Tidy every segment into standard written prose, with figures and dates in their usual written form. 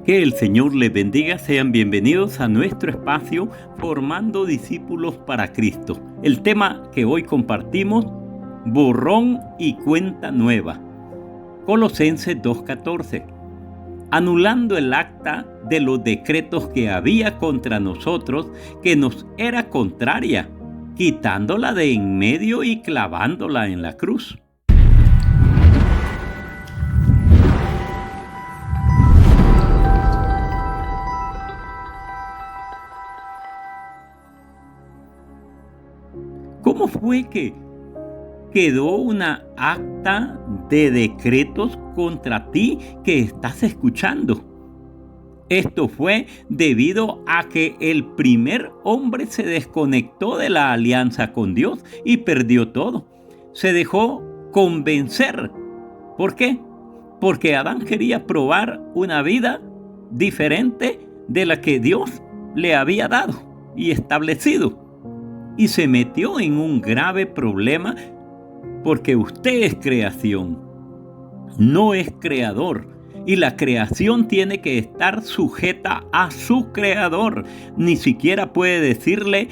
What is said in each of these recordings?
Que el Señor les bendiga, sean bienvenidos a nuestro espacio Formando Discípulos para Cristo. El tema que hoy compartimos, borrón y cuenta nueva. Colosenses 2:14. Anulando el acta de los decretos que había contra nosotros, que nos era contraria, quitándola de en medio y clavándola en la cruz. ¿Cómo fue que quedó una acta de decretos contra ti que estás escuchando? Esto fue debido a que el primer hombre se desconectó de la alianza con Dios y perdió todo. Se dejó convencer. ¿Por qué? Porque Adán quería probar una vida diferente de la que Dios le había dado y establecido. Y se metió en un grave problema porque usted es creación, no es creador. Y la creación tiene que estar sujeta a su creador. Ni siquiera puede decirle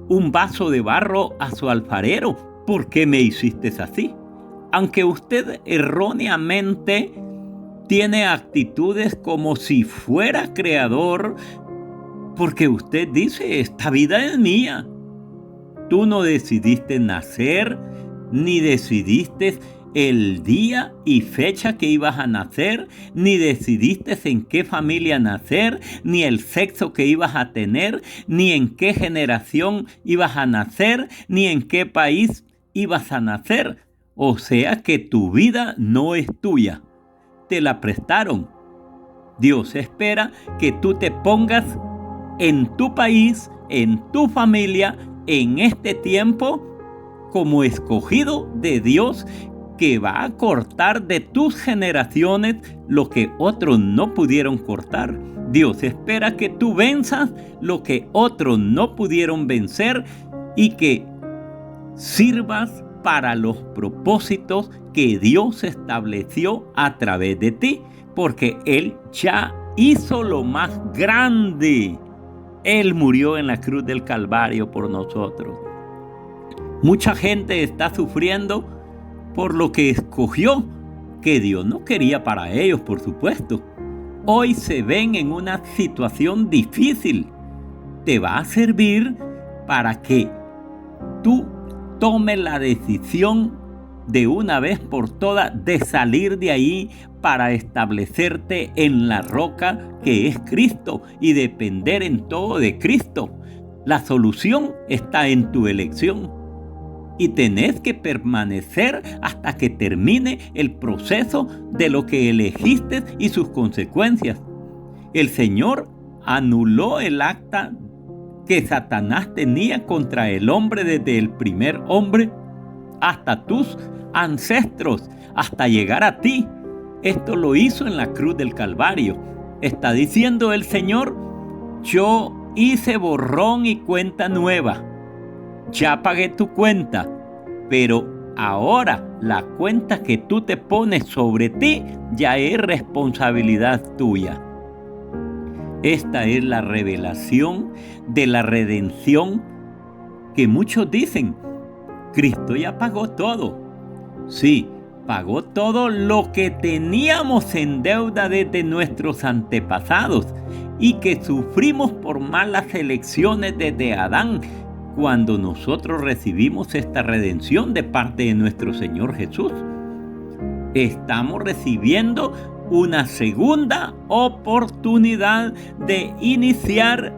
un vaso de barro a su alfarero: ¿por qué me hiciste así? Aunque usted erróneamente tiene actitudes como si fuera creador, porque usted dice: esta vida es mía. Tú no decidiste nacer, ni decidiste el día y fecha que ibas a nacer, ni decidiste en qué familia nacer, ni el sexo que ibas a tener, ni en qué generación ibas a nacer, ni en qué país ibas a nacer. O sea que tu vida no es tuya, te la prestaron. Dios espera que tú te pongas en tu país, en tu familia, en este tiempo, como escogido de Dios, que va a cortar de tus generaciones lo que otros no pudieron cortar. Dios espera que tú venzas lo que otros no pudieron vencer y que sirvas para los propósitos que Dios estableció a través de ti, porque Él ya hizo lo más grande. Él murió en la cruz del Calvario por nosotros. Mucha gente está sufriendo por lo que escogió, que Dios no quería para ellos, por supuesto. Hoy se ven en una situación difícil. Te va a servir para que tú tomes la decisión de una vez por todas de salir de ahí para establecerte en la roca que es Cristo y depender en todo de Cristo. La solución está en tu elección y tenés que permanecer hasta que termine el proceso de lo que elegiste y sus consecuencias. El Señor anuló el acta que Satanás tenía contra el hombre desde el primer hombre hasta tus ancestros, hasta llegar a ti. Esto lo hizo en la cruz del Calvario. Está diciendo el Señor: yo hice borrón y cuenta nueva. Ya pagué tu cuenta, pero ahora la cuenta que tú te pones sobre ti ya es responsabilidad tuya. Esta es la revelación de la redención que muchos dicen: Cristo ya pagó todo. Sí, pagó todo lo que teníamos en deuda desde nuestros antepasados y que sufrimos por malas elecciones desde Adán, cuando nosotros recibimos esta redención de parte de nuestro Señor Jesús. Estamos recibiendo una segunda oportunidad de iniciar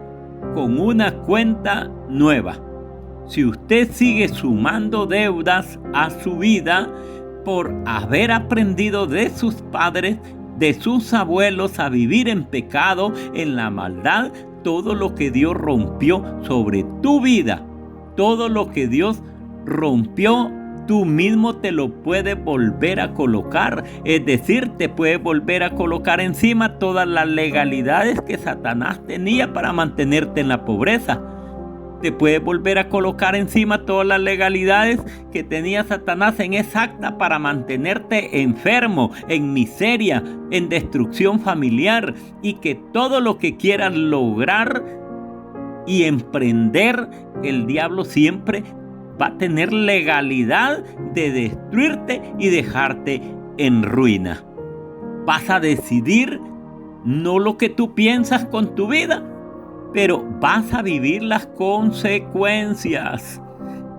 con una cuenta nueva. Si usted sigue sumando deudas a su vida por haber aprendido de sus padres, de sus abuelos a vivir en pecado, en la maldad, todo lo que Dios rompió sobre tu vida, todo lo que Dios rompió, tú mismo te lo puedes volver a colocar. Es decir, te puedes volver a colocar encima todas las legalidades que Satanás tenía para mantenerte en la pobreza. Te puedes volver a colocar encima todas las legalidades que tenía Satanás en esa acta para mantenerte enfermo, en miseria, en destrucción familiar, y que todo lo que quieras lograr y emprender, el diablo siempre va a tener legalidad de destruirte y dejarte en ruina. Vas a decidir no lo que tú piensas con tu vida, pero vas a vivir las consecuencias.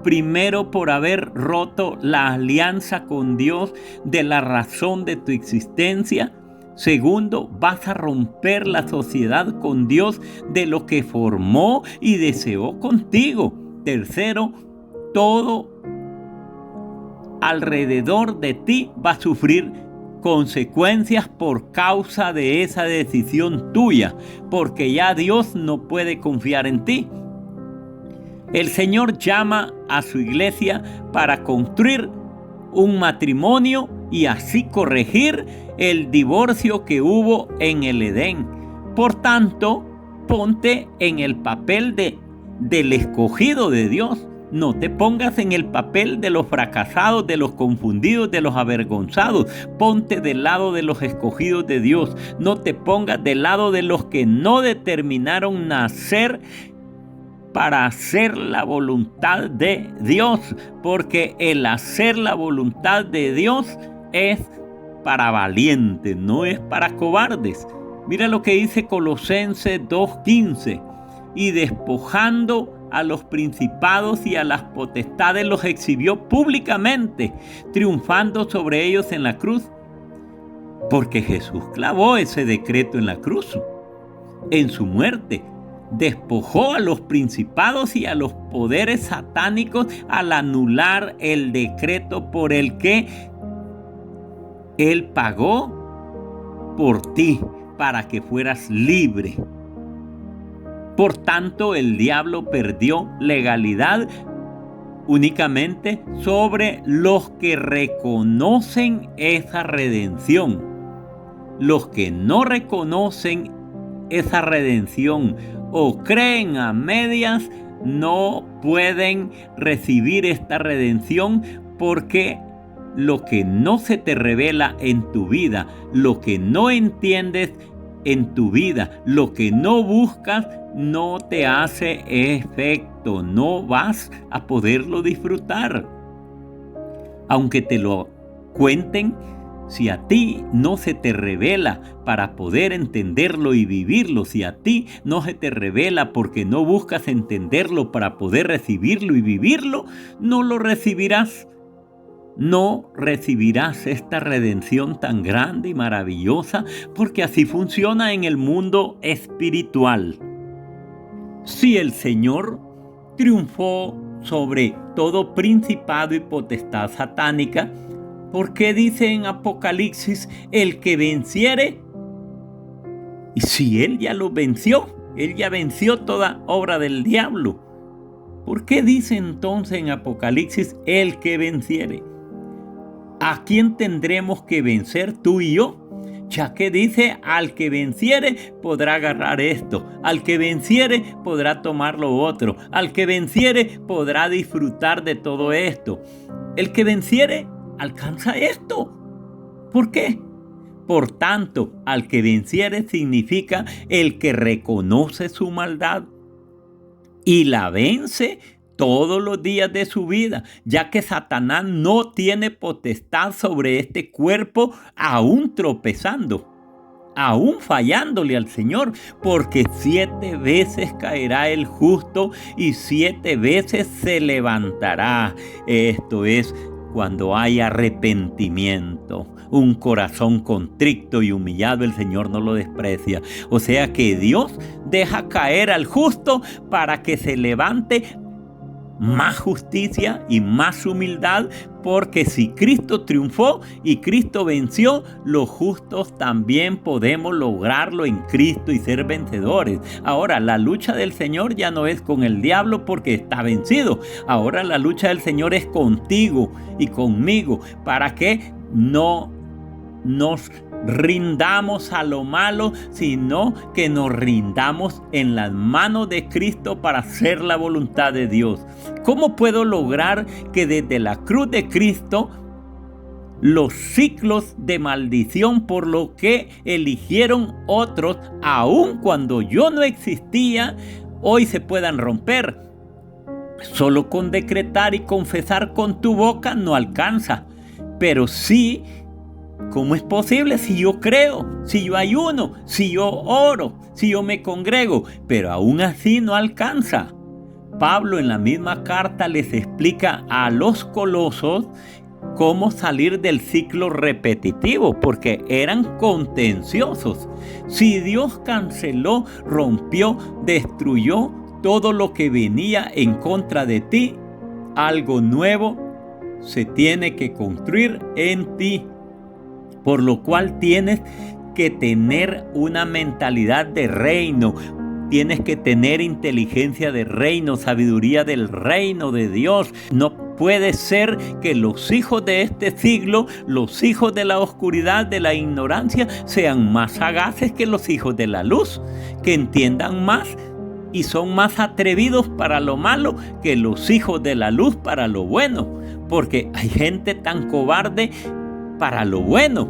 Primero, por haber roto la alianza con Dios de la razón de tu existencia. Segundo, vas a romper la sociedad con Dios de lo que formó y deseó contigo. Tercero, todo alrededor de ti va a sufrir consecuencias por causa de esa decisión tuya, porque ya Dios no puede confiar en ti. El Señor llama a su iglesia para construir un matrimonio y así corregir el divorcio que hubo en el Edén. Por tanto, ponte en el papel del escogido de Dios. No te pongas en el papel de los fracasados, de los confundidos, de los avergonzados. Ponte del lado de los escogidos de Dios. No te pongas del lado de los que no determinaron nacer para hacer la voluntad de Dios. Porque el hacer la voluntad de Dios es para valientes, no es para cobardes. Mira lo que dice Colosenses 2:15. Y despojando a los principados y a las potestades los exhibió públicamente, triunfando sobre ellos en la cruz. Porque Jesús clavó ese decreto en la cruz. En su muerte, despojó a los principados y a los poderes satánicos al anular el decreto por el que Él pagó por ti para que fueras libre. Por tanto, el diablo perdió legalidad únicamente sobre los que reconocen esa redención. Los que no reconocen esa redención o creen a medias no pueden recibir esta redención, porque lo que no se te revela en tu vida, lo que no entiendes en tu vida, lo que no buscas, no te hace efecto, no vas a poderlo disfrutar. Aunque te lo cuenten, si a ti no se te revela para poder entenderlo y vivirlo, si a ti no se te revela porque no buscas entenderlo para poder recibirlo y vivirlo, no lo recibirás. No recibirás esta redención tan grande y maravillosa, porque así funciona en el mundo espiritual. Si el Señor triunfó sobre todo principado y potestad satánica, ¿por qué dice en Apocalipsis el que venciere? Y si Él ya lo venció, Él ya venció toda obra del diablo, ¿por qué dice entonces en Apocalipsis el que venciere? ¿A quién tendremos que vencer tú y yo? Ya que dice, al que venciere podrá agarrar esto, al que venciere podrá tomar lo otro, al que venciere podrá disfrutar de todo esto. El que venciere alcanza esto. ¿Por qué? Por tanto, al que venciere significa el que reconoce su maldad y la vence todos los días de su vida, ya que Satanás no tiene potestad sobre este cuerpo, aún tropezando, aún fallándole al Señor, porque 7 veces caerá el justo y 7 veces se levantará. Esto es cuando hay arrepentimiento. Un corazón contrito y humillado, el Señor no lo desprecia. O sea que Dios deja caer al justo para que se levante más justicia y más humildad, porque si Cristo triunfó y Cristo venció, los justos también podemos lograrlo en Cristo y ser vencedores. Ahora, la lucha del Señor ya no es con el diablo porque está vencido. Ahora la lucha del Señor es contigo y conmigo, para que no nos rindamos a lo malo, sino que nos rindamos en las manos de Cristo para hacer la voluntad de Dios. ¿Cómo puedo lograr que desde la cruz de Cristo los ciclos de maldición por lo que eligieron otros, aun cuando yo no existía, hoy se puedan romper? Solo con decretar y confesar con tu boca no alcanza, pero sí, ¿cómo es posible si yo creo, si yo ayuno, si yo oro, si yo me congrego? Pero aún así no alcanza. Pablo en la misma carta les explica a los colosos cómo salir del ciclo repetitivo, porque eran contenciosos. Si Dios canceló, rompió, destruyó todo lo que venía en contra de ti, algo nuevo se tiene que construir en ti. Por lo cual tienes que tener una mentalidad de reino. Tienes que tener inteligencia de reino, sabiduría del reino de Dios. No puede ser que los hijos de este siglo, los hijos de la oscuridad, de la ignorancia, sean más sagaces que los hijos de la luz, que entiendan más y son más atrevidos para lo malo que los hijos de la luz para lo bueno. Porque hay gente tan cobarde para lo bueno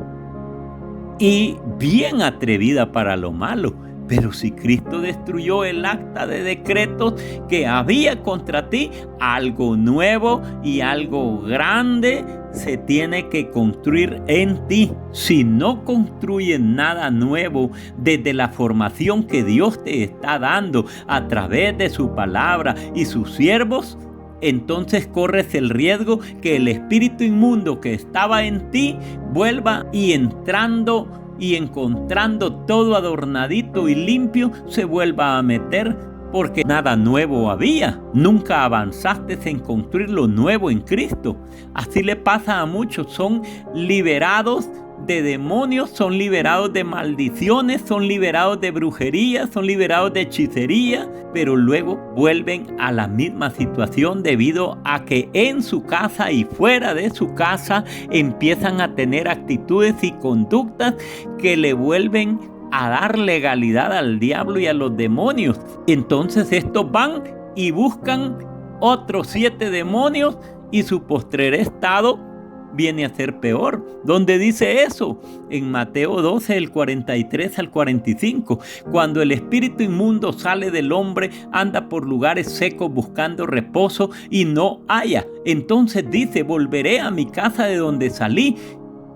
y bien atrevida para lo malo. Pero si Cristo destruyó el acta de decretos que había contra ti, algo nuevo y algo grande se tiene que construir en ti. Si no construyes nada nuevo desde la formación que Dios te está dando a través de su palabra y sus siervos, entonces corres el riesgo que el espíritu inmundo que estaba en ti vuelva y entrando y encontrando todo adornadito y limpio, se vuelva a meter, porque nada nuevo había. Nunca avanzaste en construir lo nuevo en Cristo. Así le pasa a muchos. Son liberados de demonios, son liberados de maldiciones, son liberados de brujería, son liberados de hechicería, pero luego vuelven a la misma situación debido a que en su casa y fuera de su casa empiezan a tener actitudes y conductas que le vuelven a dar legalidad al diablo y a los demonios. Entonces estos van y buscan otros 7 demonios y su postrer estado viene a ser peor. ¿Dónde dice eso? En Mateo 12, el 43 al 45. Cuando el espíritu inmundo sale del hombre, anda por lugares secos buscando reposo y no halla. Entonces dice: volveré a mi casa de donde salí.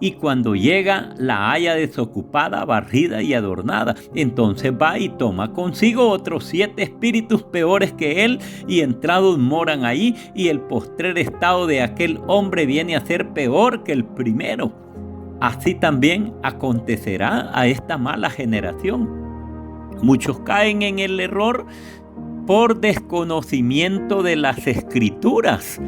Y cuando llega, la halla desocupada, barrida y adornada. Entonces va y toma consigo otros 7 espíritus peores que él, y entrados moran ahí, y el postrer estado de aquel hombre viene a ser peor que el primero. Así también acontecerá a esta mala generación. Muchos caen en el error por desconocimiento de las Escrituras,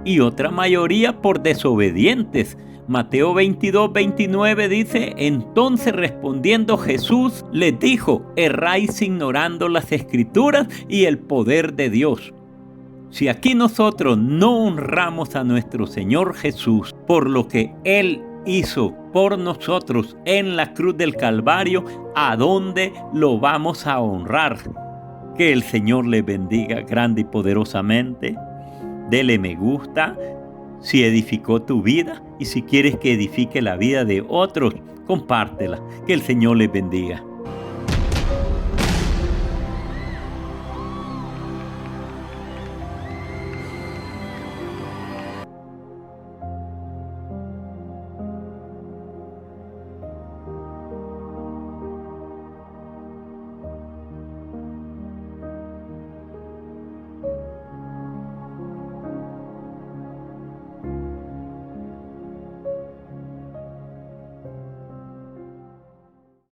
y otra mayoría por desobedientes. Mateo 22, 29 dice: entonces respondiendo Jesús les dijo: erráis ignorando las Escrituras y el poder de Dios. Si aquí nosotros no honramos a nuestro Señor Jesús por lo que Él hizo por nosotros en la cruz del Calvario, ¿a dónde lo vamos a honrar? Que el Señor le bendiga grande y poderosamente. Dele me gusta si edificó tu vida, y si quieres que edifique la vida de otros, compártela. Que el Señor les bendiga.